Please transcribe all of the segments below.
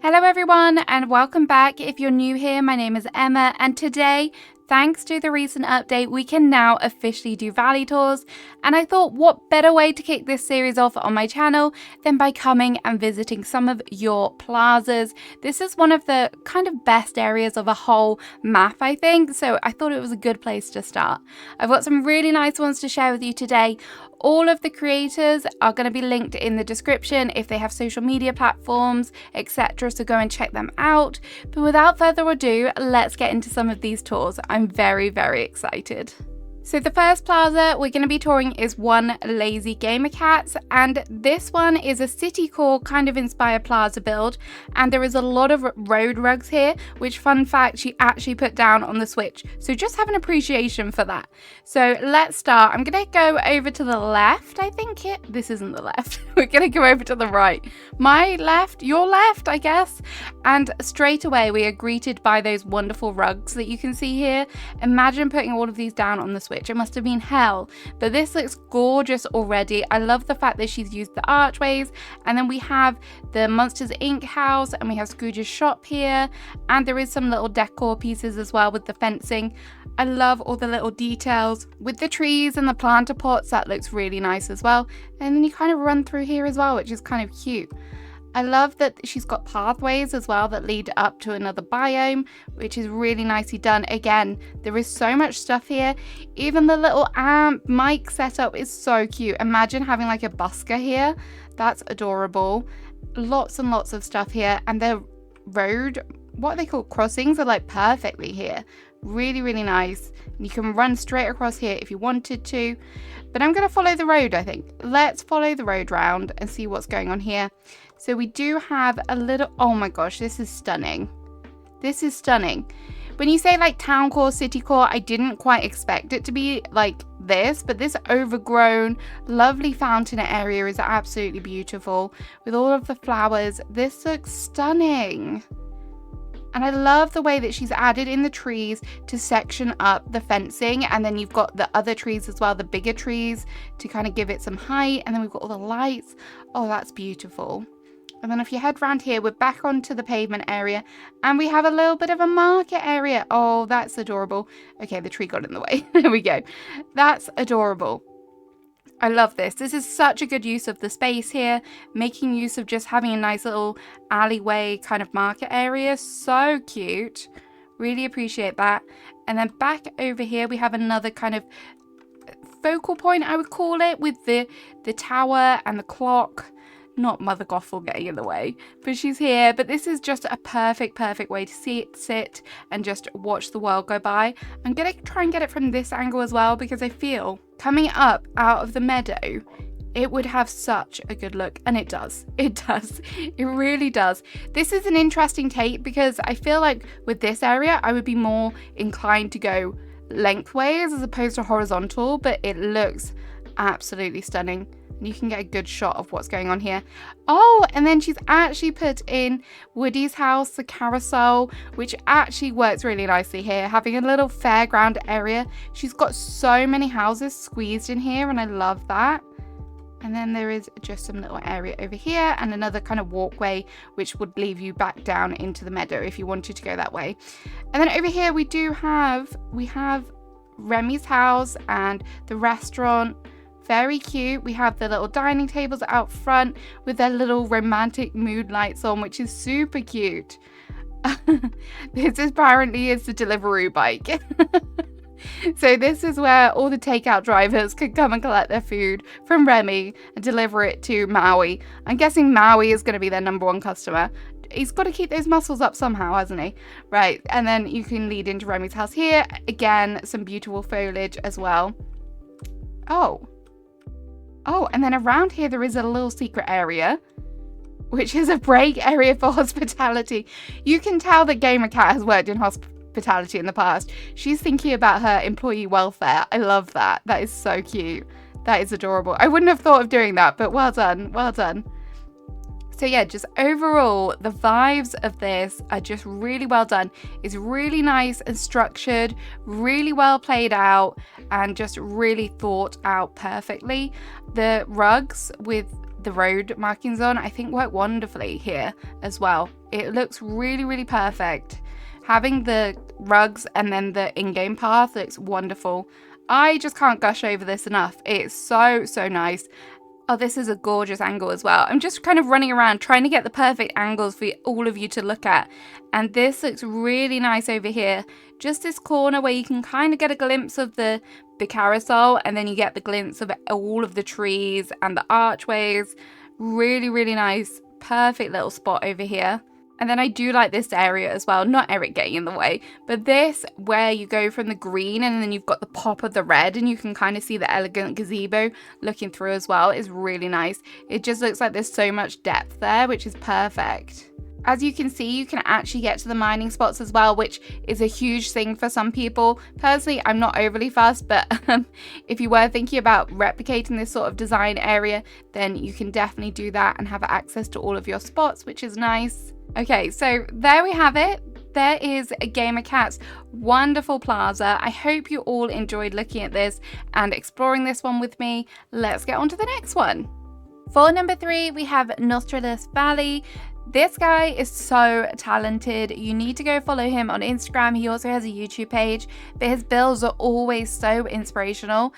Hello everyone and welcome back. If you're new here, my name is Emma and today, thanks to the recent update, we can now officially do valley tours, and I thought what better way to kick this series off on my channel than by coming and visiting some of your plazas. This is one of the kind of best areas of a whole map, I think, so I thought it was a good place to start. I've got some really nice ones to share with you today. All of the creators are going to be linked in the description if they have social media platforms, etc. So go and check them out. But without further ado, let's get into some of these tours. I'm very, very excited. So the first plaza we're going to be touring is One Lazy Gamer Cats, and this one is a city core kind of inspired plaza build, and there is a lot of road rugs here, which, fun fact, she actually put down on the Switch, so just have an appreciation for that. So let's start. I'm going to go over to the left, I think this isn't the left. We're going to go over to the right. My left, your left, I guess. And straight away we are greeted by those wonderful rugs that you can see here. Imagine putting all of these down on the Switch. It must have been hell, but this looks gorgeous already. I love the fact that she's used the archways, and then we have the Monsters Inc. house, and we have Scrooge's shop here, and there is some little decor pieces as well with the fencing. I love all the little details with the trees and the planter pots. That looks really nice as well. And then you kind of run through here as well, which is kind of cute. I love that she's got pathways as well that lead up to another biome, which is really nicely done. Again, there is so much stuff here. Even the little amp mic setup is so cute. Imagine having like a busker here. That's adorable. Lots and lots of stuff here. And the road, what are they called? Crossings are like perfectly here. Really, really nice. You can run straight across here if you wanted to. But I'm going to follow the road, I think. Let's follow the road round and see what's going on here. So we do have a little, oh my gosh, this is stunning. This is stunning. When you say like town core, city core, I didn't quite expect it to be like this, but this overgrown, lovely fountain area is absolutely beautiful with all of the flowers. This looks stunning. And I love the way that she's added in the trees to section up the fencing. And then you've got the other trees as well, the bigger trees, to kind of give it some height. And then we've got all the lights. Oh, that's beautiful. And then if you head round here, we're back onto the pavement area. And we have a little bit of a market area. Oh, that's adorable. Okay, the tree got in the way. There we go. That's adorable. I love this. This is such a good use of the space here, making use of just having a nice little alleyway kind of market area. So cute. Really appreciate that. And then back over here, we have another kind of focal point, I would call it, with the tower and the clock. Not Mother Gothel getting in the way, but she's here. But this is just a perfect way to sit and just watch the world go by. I'm gonna try and get it from this angle as well, because I feel coming up out of the meadow, it would have such a good look, and it does. It does. It really does. This is an interesting take because I feel like with this area, I would be more inclined to go lengthways as opposed to horizontal, but it looks absolutely stunning. You can get a good shot of what's going on here. Oh, and then she's actually put in Woody's house, the carousel, which actually works really nicely here, having a little fairground area. She's got so many houses squeezed in here, and I love that. And then there is just some little area over here and another kind of walkway, which would leave you back down into the meadow if you wanted to go that way. And then over here we have Remy's house and the restaurant. Very cute. We have the little dining tables out front with their little romantic mood lights on, which is super cute. This apparently is the Deliveroo bike. So this is where all the takeout drivers could come and collect their food from Remy and deliver it to Maui. I'm guessing Maui is going to be their #1 customer. He's got to keep those muscles up somehow, hasn't he? Right, and then you can lead into Remy's house here. Again, some beautiful foliage as well. Oh, and then around here there is a little secret area, which is a break area for hospitality. You can tell that Gamer Cat has worked in hospitality in the past. She's thinking about her employee welfare. I love that. That is so cute. That is adorable. I wouldn't have thought of doing that, but well done. Well done. So yeah, just overall, the vibes of this are just really well done. It's really nice and structured, really well played out, and just really thought out perfectly. The rugs with the road markings on, I think work wonderfully here as well. It looks really, really perfect. Having the rugs and then the in-game path looks wonderful. I just can't gush over this enough. It's so, so nice. Oh, this is a gorgeous angle as well. I'm just kind of running around trying to get the perfect angles for all of you to look at. And this looks really nice over here. Just this corner where you can kind of get a glimpse of the carousel, and then you get the glimpse of all of the trees and the archways. Really, really nice. Perfect little spot over here. And then I do like this area as well, not Eric getting in the way, but this where you go from the green and then you've got the pop of the red and you can kind of see the elegant gazebo looking through as well is really nice. It just looks like there's so much depth there, which is perfect. As you can see, you can actually get to the mining spots as well, which is a huge thing for some people. Personally, I'm not overly fussed, but if you were thinking about replicating this sort of design area, then you can definitely do that and have access to all of your spots, which is nice. Okay, so there we have it. There is a Gamer Cat's wonderful plaza. I hope you all enjoyed looking at this and exploring this one with me. Let's get on to the next one. For number 3, we have Nostril Valley. This guy is so talented. You need to go follow him on Instagram. He also has a YouTube page, but his builds are always so inspirational.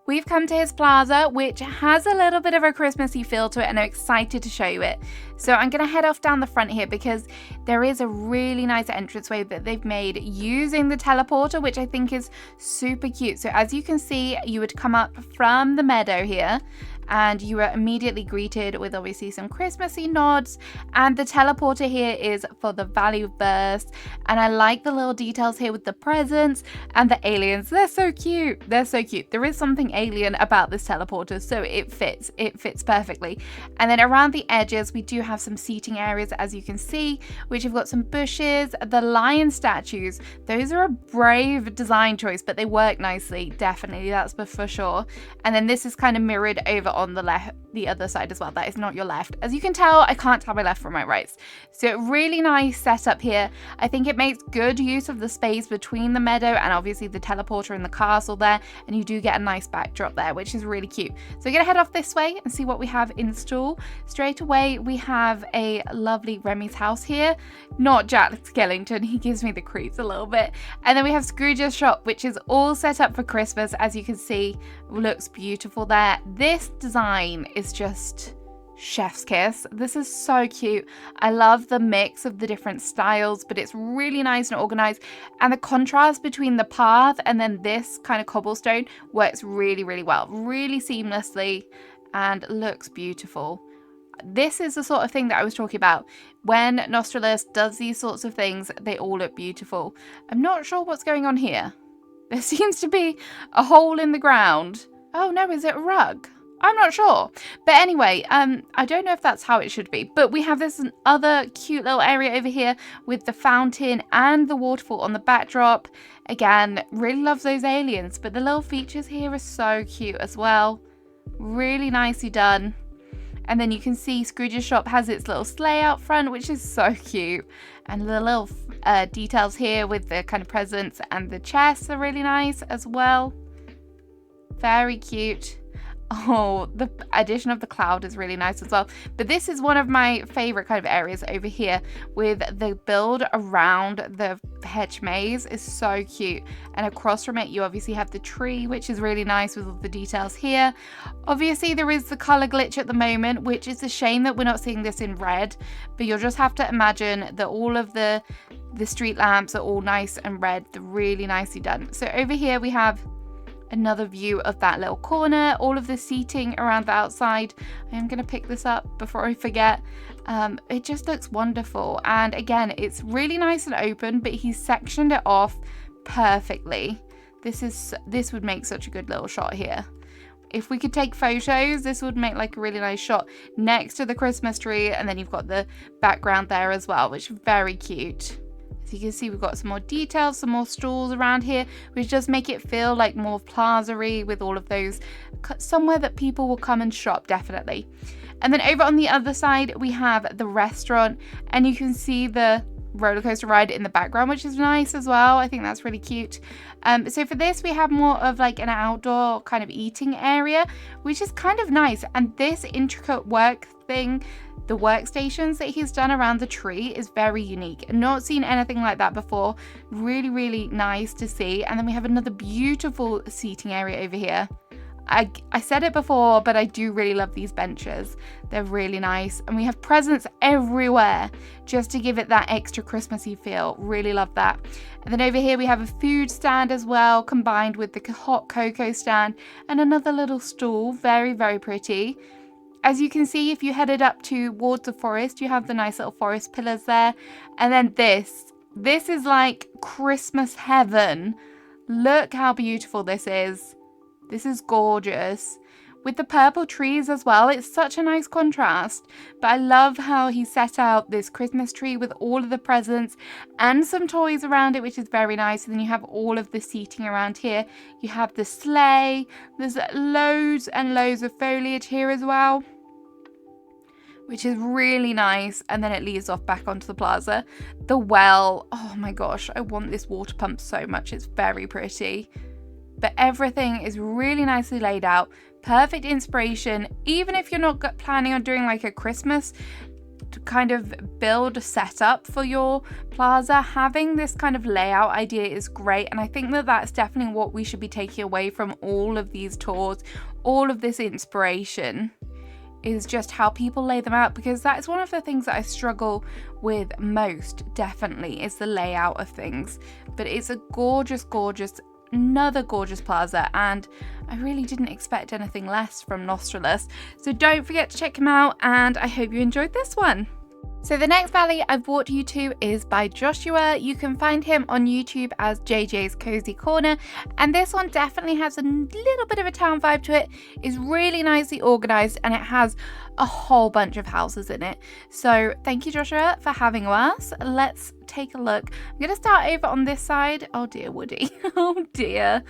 We've come to his plaza, which has a little bit of a Christmassy feel to it, and I'm excited to show you it. So I'm going to head off down the front here because there is a really nice entranceway that they've made using the teleporter, which I think is super cute. So as you can see, you would come up from the meadow here, and you are immediately greeted with obviously some Christmassy nods, and the teleporter here is for the Valley of Burst. And I like the little details here with the presents and the aliens. They're so cute. They're so cute. There is something alien about this teleporter, so it fits perfectly. And then around the edges we do have some seating areas, as you can see, which have got some bushes. The lion statues, those are a brave design choice, but they work nicely, definitely, that's for sure. And then this is kind of mirrored over on the left, the other side as well. That is not your left. As you can tell, I can't tell my left from my right. So really nice setup here. I think it makes good use of the space between the meadow and obviously the teleporter and the castle there, and you do get a nice backdrop there, which is really cute. So we're gonna head off this way and see what we have in store. Straight away we have a lovely Remy's house here. Not Jack Skellington, he gives me the creeps a little bit. And then we have Scrooge's shop, which is all set up for Christmas. As you can see, looks beautiful there. This design is just chef's kiss. This is so cute. I love the mix of the different styles, but it's really nice and organized, and the contrast between the path and then this kind of cobblestone works really, really well, really seamlessly, and looks beautiful. This is the sort of thing that I was talking about. When Nostrilis does these sorts of things, they all look beautiful. I'm not sure what's going on here. There seems to be a hole in the ground. Oh no, is it a rug? I'm not sure. But anyway, I don't know if that's how it should be. But we have this other cute little area over here with the fountain and the waterfall on the backdrop. Again, really love those aliens, but the little features here are so cute as well. Really nicely done. And then you can see Scrooge's shop has its little sleigh out front, which is so cute. And the little details here with the kind of presents and the chests are really nice as well. Very cute. Oh, the addition of the cloud is really nice as well. But this is one of my favorite kind of areas over here, with the build around the hedge maze is so cute. And across from it, you obviously have the tree, which is really nice with all the details here. Obviously, there is the color glitch at the moment, which is a shame that we're not seeing this in red. But you'll just have to imagine that all of the street lamps are all nice and red. They're really nicely done. So over here, we have another view of that little corner, all of the seating around the outside. I am going to pick this up before I forget. It just looks wonderful, and again, it's really nice and open, but he's sectioned it off perfectly. This would make such a good little shot here. If we could take photos, this would make like a really nice shot next to the Christmas tree, and then you've got the background there as well, which is very cute. You can see we've got some more details, some more stalls around here, which does make it feel like more plaza-y with all of those, somewhere that people will come and shop, definitely. And then over on the other side, we have the restaurant, and you can see the roller coaster ride in the background, which is nice as well. I think that's really cute. So for this, we have more of like an outdoor kind of eating area, which is kind of nice. And this intricate work thing, the workstations that he's done around the tree, is very unique. Not seen anything like that before. Really, really nice to see. And then we have another beautiful seating area over here. I said it before, but I do really love these benches. They're really nice. And we have presents everywhere just to give it that extra Christmassy feel. Really love that. And then over here we have a food stand as well, combined with the hot cocoa stand and another little stool. Very, very pretty. As you can see, if you headed up towards the forest, you have the nice little forest pillars there. And then this is like Christmas heaven. Look how beautiful this is. This is gorgeous. With the purple trees as well, it's such a nice contrast. But I love how he set out this Christmas tree with all of the presents and some toys around it, which is very nice. And then you have all of the seating around here. You have the sleigh. There's loads and loads of foliage here as well, which is really nice. And then it leads off back onto the plaza. The well, oh my gosh, I want this water pump so much. It's very pretty. But everything is really nicely laid out. Perfect inspiration. Even if you're not planning on doing like a Christmas to kind of build a setup for your plaza, having this kind of layout idea is great. And I think that that's definitely what we should be taking away from all of these tours, all of this inspiration, is just how people lay them out, because that is one of the things that I struggle with most, definitely, is the layout of things. But it's a gorgeous, gorgeous, another gorgeous plaza, and I really didn't expect anything less from Nostril. So don't forget to check him out, and I hope you enjoyed this one. So the next valley I've brought you to is by Joshua. You can find him on YouTube as JJ's Cozy Corner, and this one definitely has a little bit of a town vibe to it. It's really nicely organized, and it has a whole bunch of houses in it. So thank you, Joshua, for having us. Let's take a look. I'm gonna start over on this side. Oh dear, Woody. Oh dear.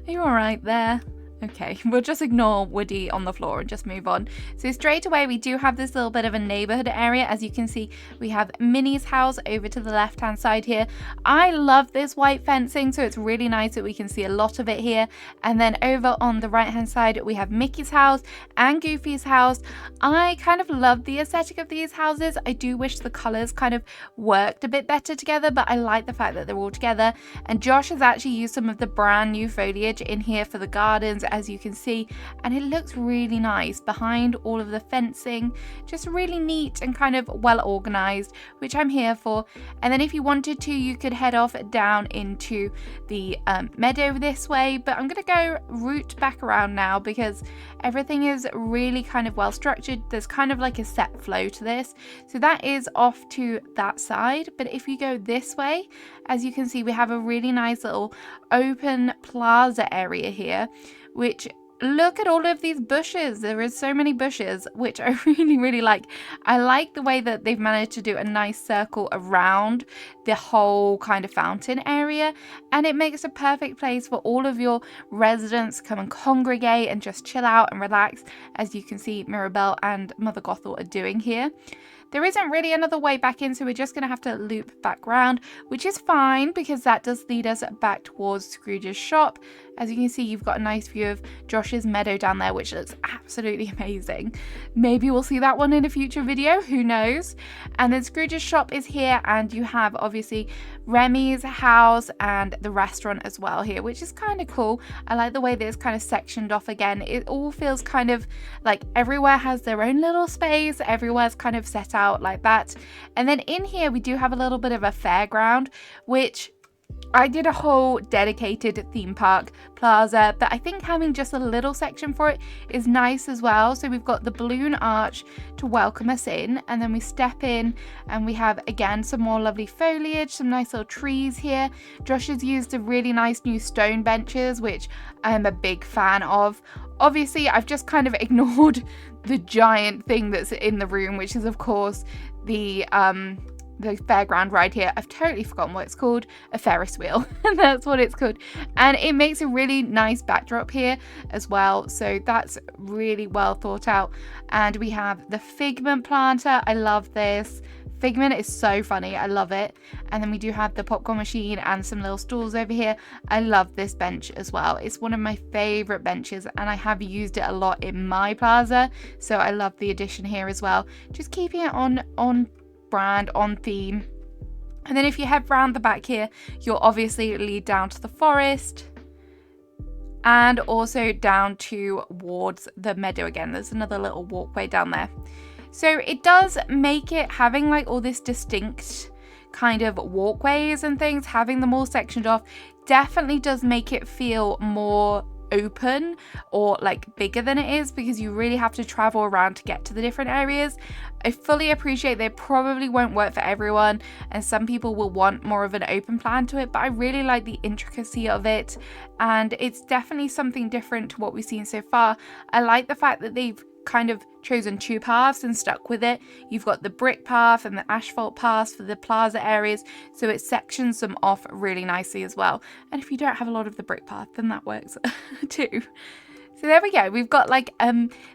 Are you all right there? Okay, we'll just ignore Woody on the floor and just move on. So straight away, we do have this little bit of a neighborhood area. As you can see, we have Minnie's house over to the left-hand side here. I love this white fencing, so it's really nice that we can see a lot of it here. And then over on the right-hand side, we have Mickey's house and Goofy's house. I kind of love the aesthetic of these houses. I do wish the colors kind of worked a bit better together, but I like the fact that they're all together. And Josh has actually used some of the brand new foliage in here for the gardens, as you can see, and it looks really nice behind all of the fencing. Just really neat and kind of well organized, which I'm here for. And then if you wanted to, you could head off down into the meadow this way, but I'm gonna go route back around now because everything is really kind of well structured. There's kind of like a set flow to this, so that is off to that side. But if you go this way, as you can see, we have a really nice little open plaza area here, which, look at all of these bushes. There is so many bushes, which I really, really like. I like the way that they've managed to do a nice circle around the whole kind of fountain area, and it makes a perfect place for all of your residents to come and congregate and just chill out and relax, as you can see Mirabelle and Mother Gothel are doing here. There isn't really another way back in, so we're just going to have to loop back round, which is fine because that does lead us back towards Scrooge's shop. As you can see, you've got a nice view of Josh's meadow down there, which looks absolutely amazing. Maybe we'll see that one in a future video, who knows? And then Scrooge's shop is here, and you have obviously Remy's house and the restaurant as well here, which is kind of cool. I like the way that it's kind of sectioned off again. It all feels kind of like everywhere has their own little space, everywhere's kind of set out like that. And then in here we do have a little bit of a fairground, which I did a whole dedicated theme park plaza, but I think having just a little section for it is nice as well. So we've got the balloon arch to welcome us in, and then we step in and we have again some more lovely foliage, some nice little trees here. Josh has used a really nice new stone benches, which I'm a big fan of. Obviously, I've just kind of ignored the giant thing that's in the room, which is of course the fairground ride here. I've totally forgotten what it's called. A Ferris wheel. And that's what it's called. And it makes a really nice backdrop here as well. So that's really well thought out. And we have the figment planter. I love this. Figment is so funny. I love it. And then we do have the popcorn machine and some little stools over here. I love this bench as well. It's one of my favorite benches and I have used it a lot in my plaza. So I love the addition here as well. Just keeping it on brand, on theme. And then if you head round the back here, you'll obviously lead down to the forest and also down towards the meadow again. There's another little walkway down there. So it does make it, having like all this distinct kind of walkways and things, having them all sectioned off, definitely does make it feel more open or like bigger than it is, because you really have to travel around to get to the different areas. I fully appreciate they probably won't work for everyone and some people will want more of an open plan to it, but I really like the intricacy of it and it's definitely something different to what we've seen so far. I like the fact that they've kind of chosen two paths and stuck with it. You've got the brick path and the asphalt paths for the plaza areas, so it sections them off really nicely as well. And if you don't have a lot of the brick path, then that works too. So there we go. We've got like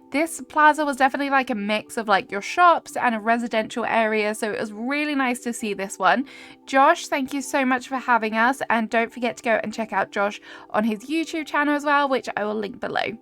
this plaza was definitely like a mix of like your shops and a residential area, so it was really nice to see this one. Josh, thank you so much for having us, and don't forget to go and check out Josh on his YouTube channel as well, which I will link below.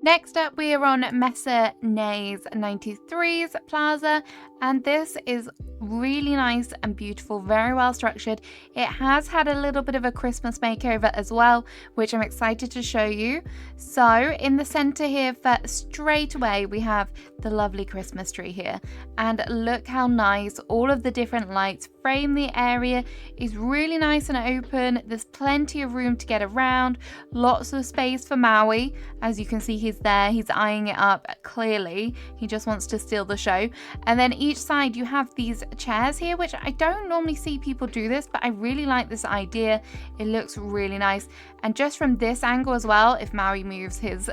Next up, we are on Messe Nay's 93's Plaza, and this is really nice and beautiful, very well structured. It has had a little bit of a Christmas makeover as well, which I'm excited to show you. So in the center here, straight away, we have the lovely Christmas tree here, and look how nice all of the different lights frame the area. Is really nice and open. There's plenty of room to get around, lots of space for Maui. As you can see, he's there, he's eyeing it up clearly. He just wants to steal the show. And then each side you have these chairs here, which I don't normally see people do this, but I really like this idea. It looks really nice. And just from this angle as well, if Maui moves his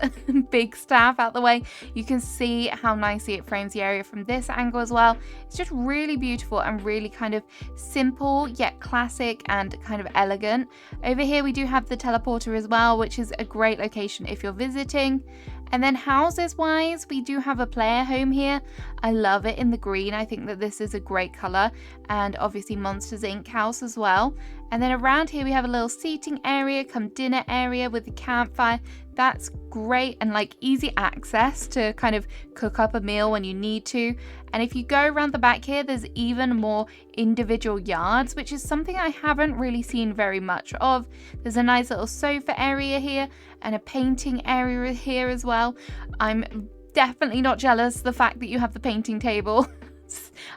big staff out the way, you can see how nicely it frames the area from this angle as well. It's just really beautiful and really kind of simple yet classic and kind of elegant. Over here we do have the teleporter as well, which is a great location if you're visiting. And then houses wise, we do have a player home here. I love it in the green. I think that this is a great color, and obviously Monsters Inc. house as well. And then around here we have a little seating area, come dinner area with the campfire. That's great and like easy access to kind of cook up a meal when you need to. And if you go around the back here, there's even more individual yards, which is something I haven't really seen very much of. There's a nice little sofa area here and a painting area here as well. I'm definitely not jealous the fact that you have the painting table.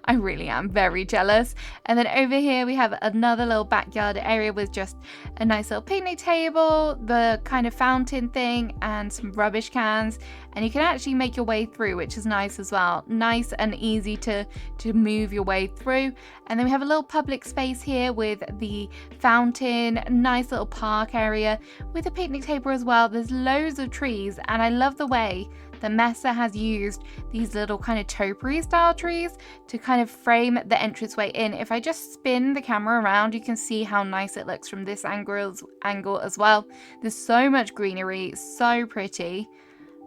I really am very jealous. And then over here we have another little backyard area with just a nice little picnic table, the kind of fountain thing, and some rubbish cans. And you can actually make your way through, which is nice as well. Nice and easy to move your way through. And then we have a little public space here with the fountain, nice little park area with a picnic table as well. There's loads of trees, and I love the way the Messe has used these little kind of topiary style trees to kind of frame the entranceway in. If I just spin the camera around, you can see how nice it looks from this angle as well. There's so much greenery, so pretty.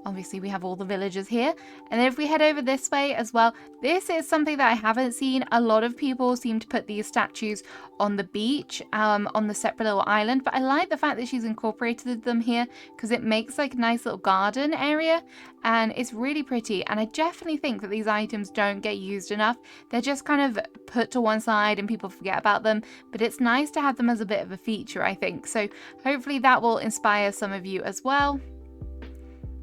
Obviously we have all the villagers here. And then if we head over this way as well, this is something that I haven't seen. A lot of people seem to put these statues on the beach, on the separate little island, but I like the fact that she's incorporated them here because it makes like a nice little garden area and it's really pretty. And I definitely think that these items don't get used enough. They're just kind of put to one side and people forget about them, but it's nice to have them as a bit of a feature, I think. So hopefully that will inspire some of you as well.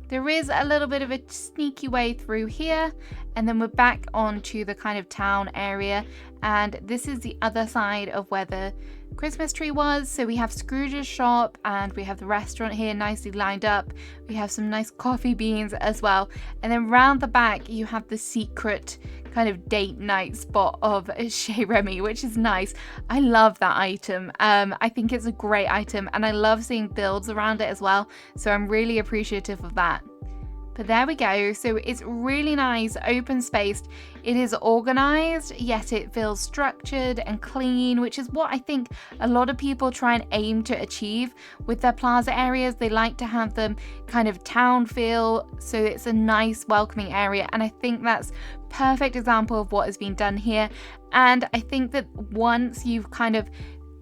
There is a little bit of a sneaky way through here, and then we're back onto the kind of town area, and this is the other side of where the Christmas tree was. So we have Scrooge's shop and we have the restaurant here nicely lined up. We have some nice coffee beans as well, and then round the back you have the secret kind of date night spot of Chez Remy, which is nice. I love that item. I think it's a great item and I love seeing builds around it as well, so I'm really appreciative of that. But there we go. So it's really nice, open spaced. It is organized, yet it feels structured and clean, which is what I think a lot of people try and aim to achieve with their plaza areas. They like to have them kind of town feel, so it's a nice welcoming area. And I think that's perfect example of what has been done here. And I think that once you've kind of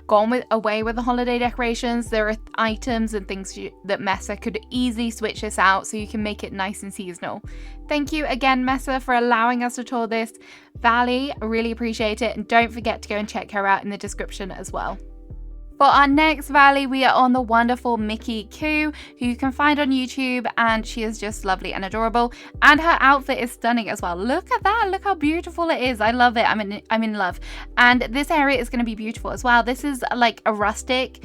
gone away with the holiday decorations, there are items and things that Mesa could easily switch this out so you can make it nice and seasonal. Thank you again, Mesa, for allowing us to tour this valley. I really appreciate it, and don't forget to go and check her out in the description as well. For our next valley, we are on the wonderful Mickey Coup, who you can find on YouTube, and she is just lovely and adorable, and her outfit is stunning as well. Look at that, look how beautiful it is. I love it. I'm in love. And this area is going to be beautiful as well. This is like a rustic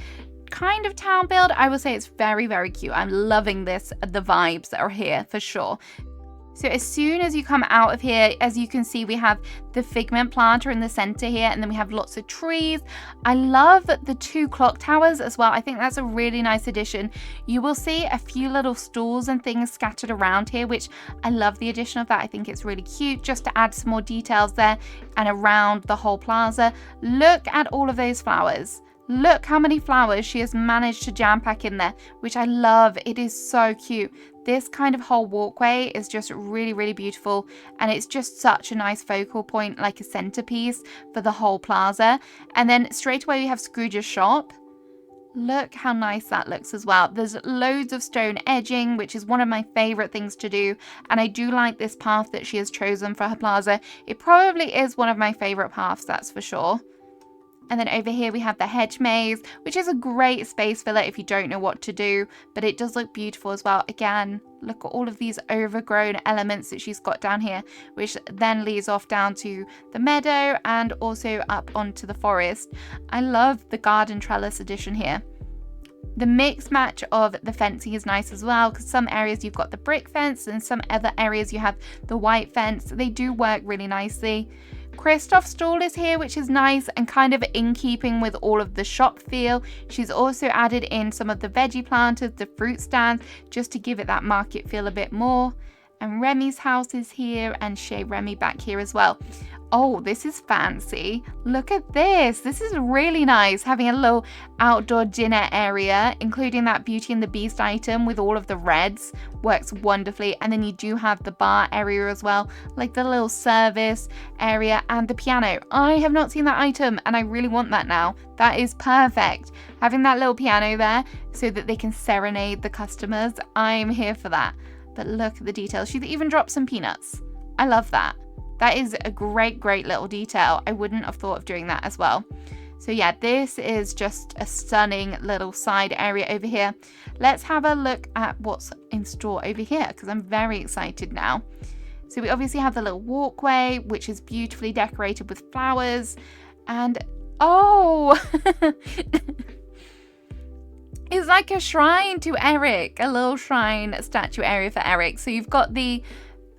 kind of town build. I would say it's very, very cute. I'm loving this, the vibes that are here for sure. So as soon as you come out of here, as you can see, we have the figment planter in the center here, and then we have lots of trees. I love the 2 clock towers as well. I think that's a really nice addition. You will see a few little stalls and things scattered around here, which I love the addition of that. I think it's really cute just to add some more details there and around the whole plaza. Look at all of those flowers. Look how many flowers she has managed to jam pack in there, which I love. It is so cute. This kind of whole walkway is just really, really beautiful, and it's just such a nice focal point, like a centerpiece for the whole plaza. And then straight away we have Scrooge's shop. Look how nice that looks as well. There's loads of stone edging, which is one of my favorite things to do, and I do like this path that she has chosen for her plaza. It probably is one of my favorite paths, that's for sure. And then over here we have the hedge maze, which is a great space filler if you don't know what to do, but it does look beautiful as well. Again, look at all of these overgrown elements that she's got down here, which then leads off down to the meadow and also up onto the forest. I love the garden trellis addition here. The mix match of the fencing is nice as well, because some areas you've got the brick fence and some other areas you have the white fence. They do work really nicely. Kristoff's stall is here, which is nice and kind of in keeping with all of the shop feel. She's also added in some of the veggie planters, the fruit stands, just to give it that market feel a bit more. And Remy's house is here, and Chez Remy back here as well. Oh, this is fancy. Look at this. This is really nice, having a little outdoor dinner area, including that Beauty and the Beast item with all of the reds. Works wonderfully. And then you do have the bar area as well, like the little service area and the piano. I have not seen that item, and I really want that now. That is perfect. Having that little piano there so that they can serenade the customers. I'm here for that. But look at the details. She's even dropped some peanuts. I love that. That is a great, great little detail. I wouldn't have thought of doing that as well. So yeah, this is just a stunning little side area over here. Let's have a look at what's in store over here, because I'm very excited now. So we obviously have the little walkway, which is beautifully decorated with flowers. And oh, it's like a shrine to Eric, a little shrine statue area for Eric. So you've got the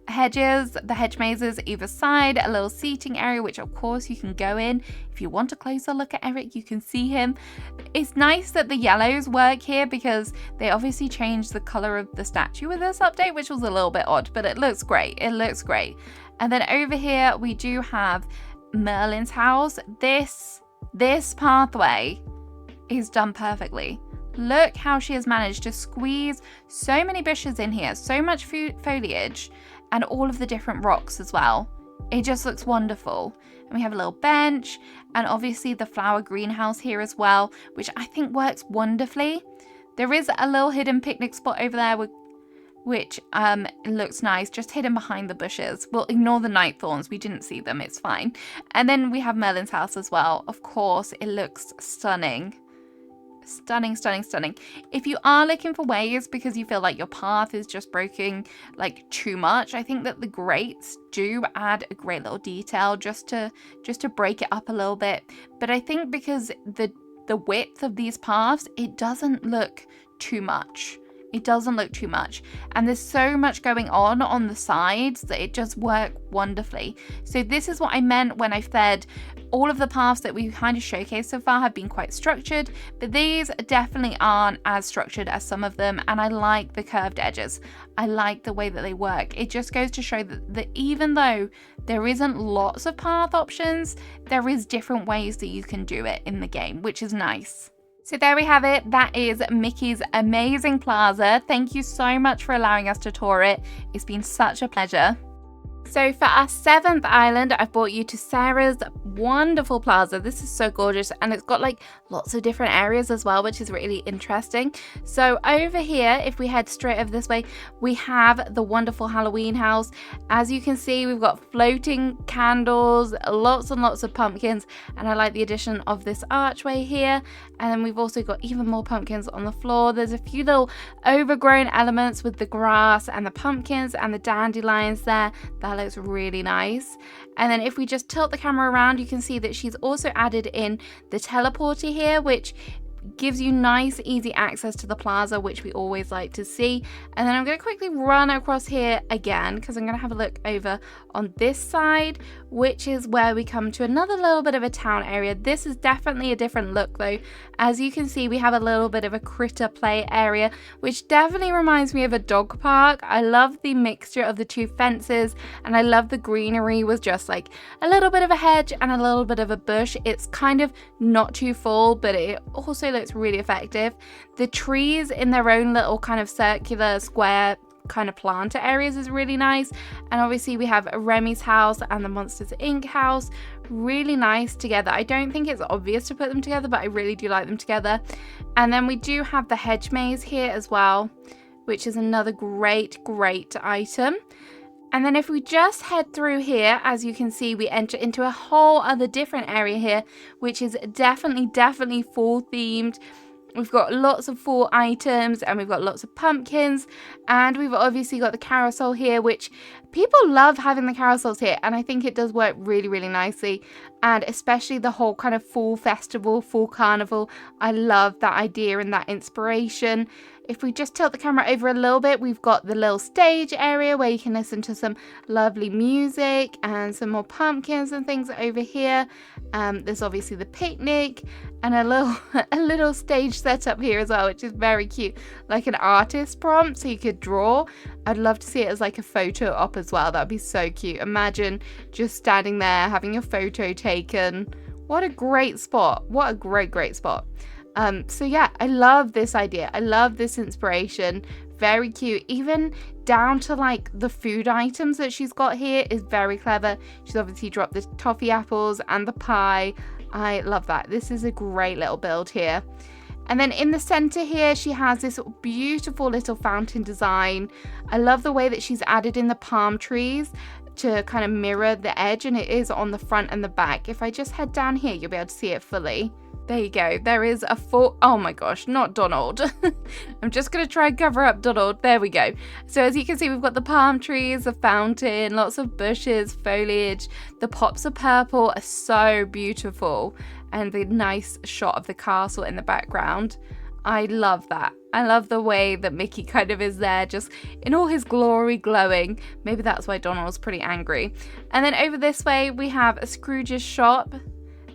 hedges, the hedge mazes either side, a little seating area, which of course you can go in. If you want a closer look at Eric, you can see him. It's nice that the yellows work here, because they obviously changed the color of the statue with this update, which was a little bit odd, but it looks great. It looks great. And then over here we do have Merlin's house. This pathway is done perfectly. Look how she has managed to squeeze so many bushes in here, so much foliage, and all of the different rocks as well. It just looks wonderful. And we have a little bench, and obviously the flower greenhouse here as well, which I think works wonderfully. There is a little hidden picnic spot over there, which looks nice, just hidden behind the bushes. We'll ignore the night thorns, we didn't see them, it's fine. And then we have Merlin's house as well. Of course, it looks stunning. Stunning, stunning, stunning. If you are looking for ways because you feel like your path is just breaking like too much, I think that the grates do add a great little detail just to break it up a little bit. But I think because the width of these paths, it doesn't look too much. It doesn't look too much, and there's so much going on the sides that it just works wonderfully. So this is what I meant when I said all of the paths that we kind of showcased so far have been quite structured, but these definitely aren't as structured as some of them, and I like the curved edges. I like the way that they work. It just goes to show that even though there isn't lots of path options, there is different ways that you can do it in the game, which is nice. So there we have it. That is Mickey's amazing plaza. Thank you so much for allowing us to tour it. It's been such a pleasure. So for our 7th island, I brought you to Sarah's wonderful plaza. This is so gorgeous, and it's got like lots of different areas as well, which is really interesting. So over here, if we head straight over this way, we have the wonderful Halloween house. As you can see, we've got floating candles, lots and lots of pumpkins, and I like the addition of this archway here. And then we've also got even more pumpkins on the floor. There's a few little overgrown elements with the grass and the pumpkins and the dandelions there. That looks really nice. And then if we just tilt the camera around, you can see that she's also added in the teleporter here, which gives you nice easy access to the plaza, which we always like to see. And then I'm going to quickly run across here again because I'm going to have a look over on this side, which is where we come to another little bit of a town area. This is definitely a different look though. As you can see, we have a little bit of a critter play area, which definitely reminds me of a dog park. I love the mixture of the two fences, and I love the greenery with just like a little bit of a hedge and a little bit of a bush. It's kind of not too full, but it also looks really effective. The trees in their own little kind of circular square kind of planter areas is really nice. And obviously we have Remy's house and the Monsters Inc. house, really nice together. I don't think it's obvious to put them together, but I really do like them together. And then we do have the hedge maze here as well, which is another great item. And then if we just head through here, as you can see, we enter into a whole other different area here, which is definitely fall themed. We've got lots of fall items, and we've got lots of pumpkins, and we've obviously got the carousel here, which people love having the carousels here, and I think it does work really nicely. And especially the whole kind of fall festival, fall carnival. I love that idea and that inspiration. If we just tilt the camera over a little bit, we've got the little stage area where you can listen to some lovely music and some more pumpkins and things over here. There's obviously the picnic and a little stage setup here as well, which is very cute, like an artist prompt, so you could draw. I'd love to see it as like a photo op as well. That'd be so cute. Imagine just standing there having your photo taken. What a great spot. What a great spot. So yeah, I love this idea. I love this inspiration. Very cute. Even down to like the food items that she's got here is very clever. She's obviously dropped the toffee apples and the pie. I love that. This is a great little build here. And then in the center here, she has this beautiful little fountain design. I love the way that she's added in the palm trees to kind of mirror the edge, and it is on the front and the back. If I just head down here, you'll be able to see it fully. There you go. There is a full, oh my gosh, not Donald. I'm just going to try and cover up Donald. There we go. So as you can see, we've got the palm trees, the fountain, lots of bushes, foliage. The pops of purple are so beautiful. And the nice shot of the castle in the background. I love that. I love the way that Mickey kind of is there, just in all his glory glowing. Maybe that's why Donald's pretty angry. And then over this way, we have a Scrooge's shop.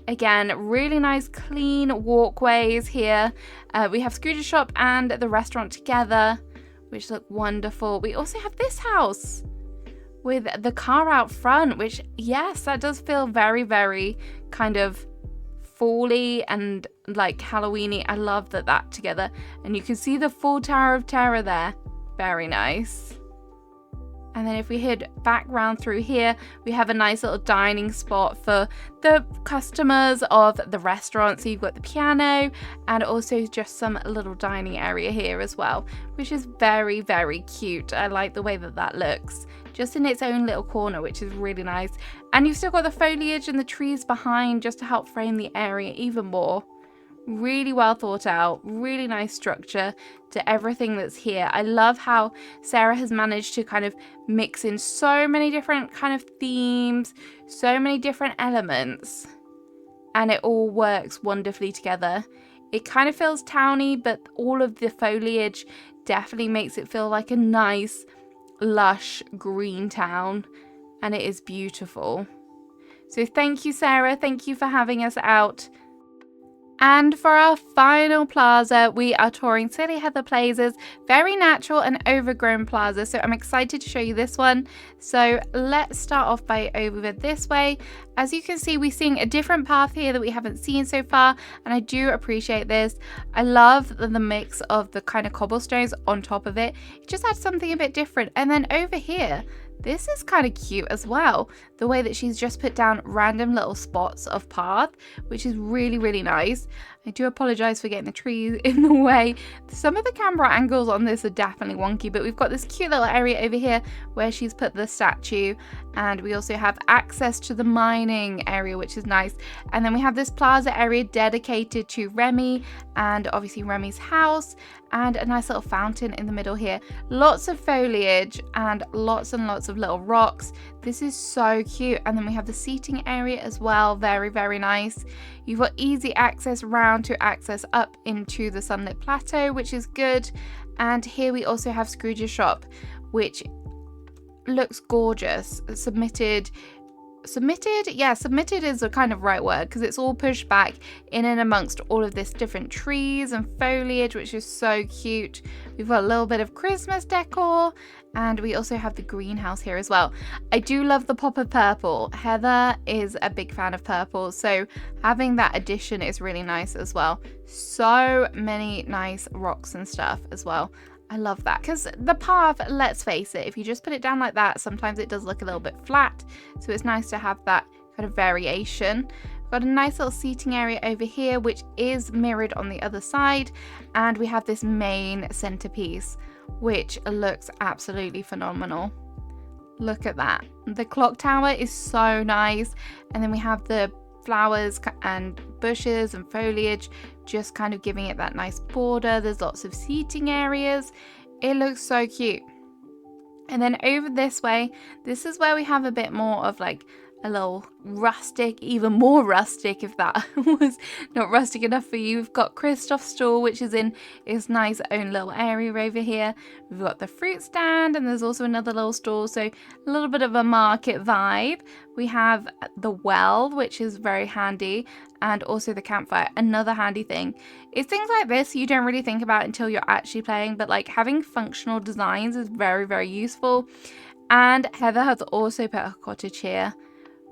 Again, really nice clean walkways here. We have Scrooge's shop and the restaurant together, which look wonderful. We also have this house with the car out front, which, yes, that does feel very kind of fall-y and like Halloweeny. I love that together. And you can see the full Tower of Terror there. Very nice. And then if we head back round through here, we have a nice little dining spot for the customers of the restaurant. So you've got the piano and also just some little dining area here as well, which is very cute. I like the way that looks, just in its own little corner, which is really nice. And you've still got the foliage and the trees behind just to help frame the area even more. Really well thought out, really nice structure to everything that's here. I love how Sarah has managed to kind of mix in so many different kind of themes, so many different elements, and it all works wonderfully together. It kind of feels towny, but all of the foliage definitely makes it feel like a nice, lush green town, and it is beautiful. So thank you, Sarah. Thank you for having us out. And for our final plaza, we are touring Silly Heather Plaza's very natural and overgrown plaza. So I'm excited to show you this one. So let's start off by over this way. As you can see, we're seeing a different path here that we haven't seen so far, and I do appreciate this. I love the mix of the kind of cobblestones on top of it. It just adds something a bit different. And then over here, This is kind of cute as well, the way that she's just put down random little spots of path, which is really, really nice. I do apologize for getting the trees in the way. Some of the camera angles on this are definitely wonky, but we've got this cute little area over here where she's put the statue, and we also have access to the mining area, which is nice. And then we have this plaza area dedicated to Remy and obviously Remy's house, and a nice little fountain in the middle here. Lots of foliage and lots of little rocks. This is so cute. And then we have the seating area as well. Very, very nice. You've got easy access round to access up into the sunlit plateau, which is good. And here we also have Scrooge's shop, which looks gorgeous. Submitted is the kind of right word, because it's all pushed back in and amongst all of this different trees and foliage, which is so cute. We've got a little bit of Christmas decor, and we also have the greenhouse here as well. I do love the pop of purple. Heather is a big fan of purple, so having that addition is really nice as well. So many nice rocks and stuff as well. I love that, because the path, let's face it, if you just put it down like that, sometimes it does look a little bit flat, so it's nice to have that kind of variation. We've got a nice little seating area over here, which is mirrored on the other side, and we have this main centerpiece, which looks absolutely phenomenal. Look at that. The clock tower is so nice, and then we have the flowers and bushes and foliage just kind of giving it that nice border. There's lots of seating areas. It looks so cute. And then over this way, this is where we have a bit more of like a little rustic, even more rustic if that was not rustic enough for you. We've got Kristoff's stall, which is in its nice own little area over here. We've got the fruit stand, and there's also another little stall, so a little bit of a market vibe. We have the well, which is very handy, and also the campfire, another handy thing. It's things like this you don't really think about until you're actually playing, but like having functional designs is very, very useful. And Heather has also put a cottage here,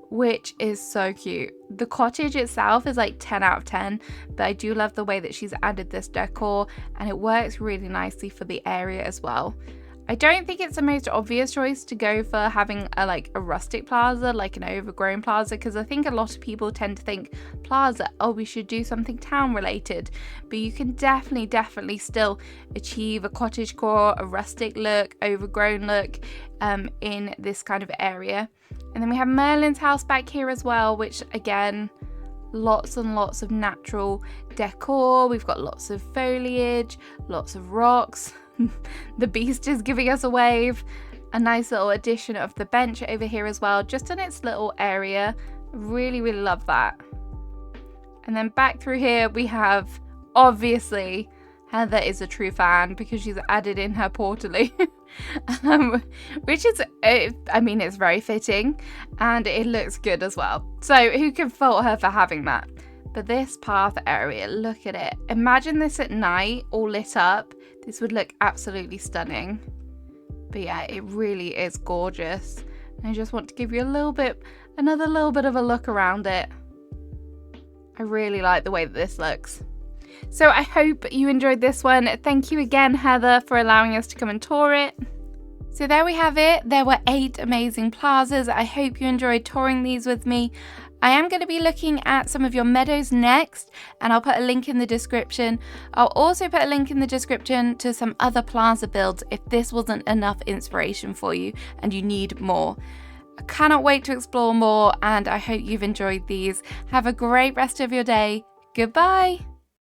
which is so cute. The cottage itself is like 10 out of 10, but I do love the way that she's added this decor, and it works really nicely for the area as well. I don't think it's the most obvious choice to go for having a rustic plaza, like an overgrown plaza, because I think a lot of people tend to think plaza, oh, we should do something town related, but you can definitely still achieve a cottagecore, a rustic look, overgrown look in this kind of area. And then we have Merlin's house back here as well, which again, lots and lots of natural decor. We've got lots of foliage, lots of rocks. The beast is giving us a wave. A nice little addition of the bench over here as well, just in its little area. Really, really love that. And then back through here we have, obviously, Heather is a true fan because she's added in her portally, which is, I mean, it's very fitting and it looks good as well. So who can fault her for having that? But this path area, look at it. Imagine this at night, all lit up. This would look absolutely stunning. But yeah, it really is gorgeous. And I just want to give you another little bit of a look around it. I really like the way that this looks. So I hope you enjoyed this one. Thank you again, Heather, for allowing us to come and tour it. So there we have it. There were 8 amazing plazas. I hope you enjoyed touring these with me. I am going to be looking at some of your meadows next, and I'll put a link in the description. I'll also put a link in the description to some other plaza builds if this wasn't enough inspiration for you and you need more. I cannot wait to explore more, and I hope you've enjoyed these. Have a great rest of your day. Goodbye.